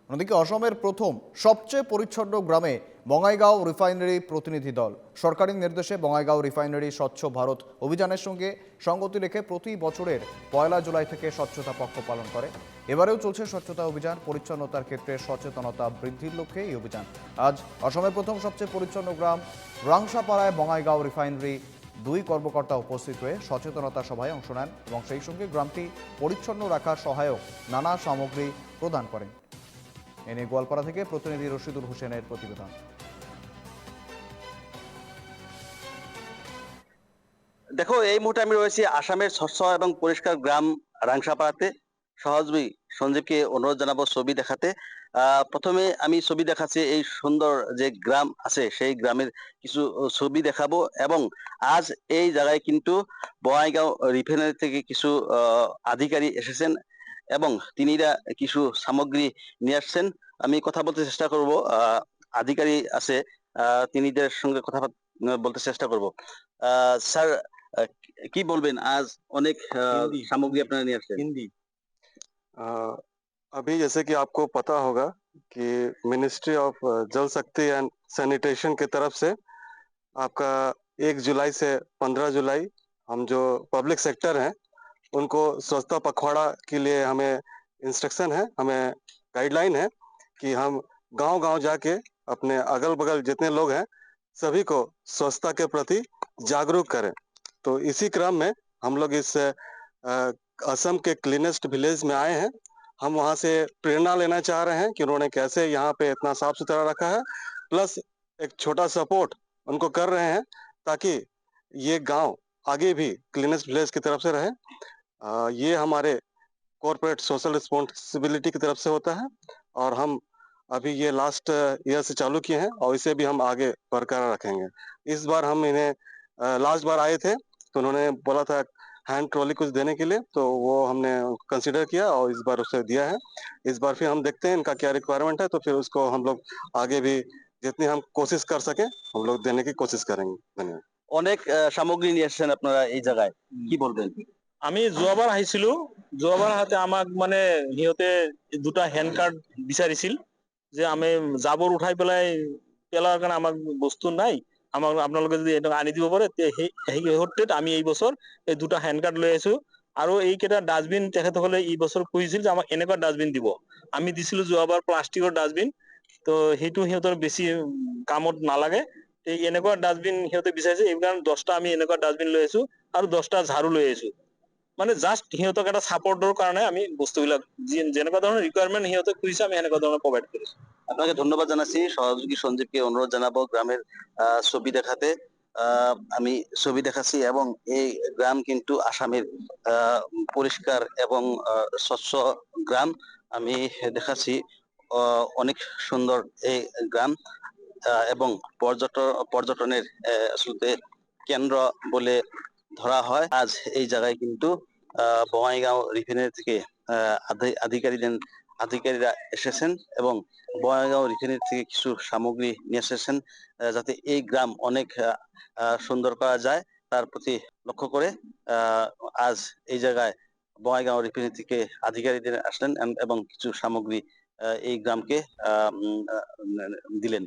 অন্যদিকে অসমের প্রথম সবচেয়ে পরিচ্ছন্ন গ্রামে বঙাইগাঁও রিফাইনারি প্রতিনিধি দল সরকারি নির্দেশে বঙাইগাঁও রিফাইনারি স্বচ্ছ ভারত অভিযানের সঙ্গে সঙ্গতি রেখে প্রতি বছরের ১ জুলাই থেকে স্বচ্ছতা পক্ষ পালন করে। এবারেও চলছে স্বচ্ছতা অভিযান। পরিচ্ছন্নতার ক্ষেত্রে সচেতনতা বৃদ্ধির লক্ষ্যে এই অভিযান। আজ অসমের প্রথম সবচেয়ে পরিচ্ছন্ন গ্রাম রাংসাপাড়ায় বঙাইগাঁও রিফাইনারি দুই কর্মকর্তা উপস্থিত হয়ে সচেতনতা সভায় অংশ নেন এবং সেই সঙ্গে গ্রামটি পরিচ্ছন্ন রাখার সহায়ক নানা সামগ্রী প্রদান করেন। এনে গোয়ালপাড়া থেকে প্রতিনিধি রশিদুল হোসেনের প্রতিবেদন। দেখো, এই মুহূর্তে আমি রয়েছি আসামের স্বচ্ছ এবং পরিষ্কার গ্রাম রাংসাপাড়াতে। সহজবি সঞ্জীবকে অনুরোধ জানাবো ছবি দেখাতে। প্রথমে আমি ছবি দেখাচ্ছি, এই সুন্দর যে গ্রাম আছে সেই গ্রামের কিছু ছবি দেখাবো। এবং আজ এই জায়গায় কিন্তু বঙাইগাঁও রিফাইনারি থেকে কিছু আধিকারিক এসেছেন এবং তিনিরা কিছু সামগ্রী নিয়ে আসছেন। আমি কথা বলতে চেষ্টা করব, আধিকারিক আছে, তিনিদের সঙ্গে কথা বলতে চেষ্টা করব। স্যার, আহ, কি বলবেন? আজ অনেক हिंदी সামগ্রী আপনারা নিয়ে আসছেন। हिंदी अभी जैसे कि आपको पता होगा कि मिनिस्ट्री ऑफ जल शक्ति एंड सैनिटेशन की तरफ से आपका 1 जुलाई से 15 जुलाई हम जो पब्लिक सेक्टर हैं उनको स्वच्छता पखवाड़ा के लिए हमें इंस्ट्रक्शन है, हमें गाइडलाइन है कि हम गांव-गांव जाके अपने अगल-बगल जितने लोग हैं सभी को स्वच्छता के प्रति जागरूक करें। तो इसी क्रम में हम लोग इस असम के क्लीनेस्ट विलेज में आए हैं। हम वहाँ से प्रेरणा लेना चाह रहे हैं कि उन्होंने कैसे यहाँ पे इतना साफ सुथरा रखा है, प्लस एक छोटा सपोर्ट उनको कर रहे हैं ताकि ये गांव आगे भी क्लीनेस्ट विलेज की तरफ से रहे। ये हमारे कॉर्पोरेट सोशल रिस्पॉन्सिबिलिटी की तरफ से होता है और हम अभी ये लास्ट ईयर से चालू किए हैं और इसे भी हम आगे बरकरार रखेंगे। इस बार हम इन्हें लास्ट बार आए थे तो उन्होंने बोला था हैंड ट्रॉली कुछ देने के लिए, तो वो हमने कंसिडर किया और इस बार उसे दिया है। इस बार फिर हम देखते हैं इनका क्या रिक्वायरमेंट है, तो फिर उसको हम लोग आगे भी जितनी हम कोशिश कर सके हम लोग देने की कोशिश करेंगे। धन्यवाद। অনেক সামগ্রী নিয়ে আসছেন আপনারা এই জায়গায়, কি বলবেন? আমি যোৱাবাৰ আহিছিলো। যোৱাবাৰ আহোঁতে আমাক মানে সিহঁতে দুটা হেণ্ড কাৰ্ড বিচাৰিছিল যে আমি জাবৰ উঠাই পেলাই পেলোৱাৰ কাৰণে আমাক বস্তু নাই, আমাক আপোনালোকে যদি এইটো আনি দিব পাৰে সেই মুহূৰ্তত আমি এই বছৰ এই দুটা হেণ্ড কাৰ্ড লৈ আহিছো। আৰু এইকেইটা ডাষ্টবিন তেখেতসকলে এই বছৰ খুজিছিল যে আমাক এনেকুৱা ডাষ্টবিন দিব। আমি দিছিলো যোৱাবাৰ প্লাষ্টিকৰ ডাষ্টবিন, তো সেইটো সিহঁতৰ বেছি কামত নালাগে। এই এনেকুৱা ডাষ্টবিন সিহঁতে বিচাৰিছে, এই কাৰণে 10টা আমি এনেকুৱা ডাষ্টবিন লৈ আহিছো আৰু 10টা ঝাৰু লৈ আহিছো। মানে জাষ্ট সিহঁতক এটা সাপোর্টৰ কাৰণে আমি বস্তুবিলাক যেনেকুৱা ধৰণৰ ৰিকুৱাৰমেন্ট সিহঁতে খুজিছে আমি সেনেকুৱা ধৰণৰ প্ৰভাইড কৰিছো। আপনাকে ধন্যবাদ জানাচ্ছি। সহযোগী সঞ্জীবকে অনুরোধ জানাবো গ্রামের ছবি দেখাতে। আমি ছবি দেখাচ্ছি এবং এই গ্রাম কিন্তু আসামের পরিষ্কার এবং স্বচ্ছ গ্রাম। আমি দেখাচ্ছি অনেক সুন্দর এই গ্রাম এবং পর্যটনের আসলে কেন্দ্র বলে ধরা হয়। আজ এই জায়গায় কিন্তু বঙাইগাঁও রিফাইনারি থেকে আধিকারিকরা এসেছেন এবং বঙাইগাঁও রিফাইনারি থেকে কিছু সামগ্রী নিয়ে এসেছেন যাতে এই গ্রাম অনেক সুন্দর করা যায় তার প্রতি লক্ষ্য করে আজ এই জায়গায় বঙাইগাঁও রিফাইনারি থেকে আধিকারিকরা আসলেন এবং কিছু সামগ্রী এই গ্রামকে দিলেন।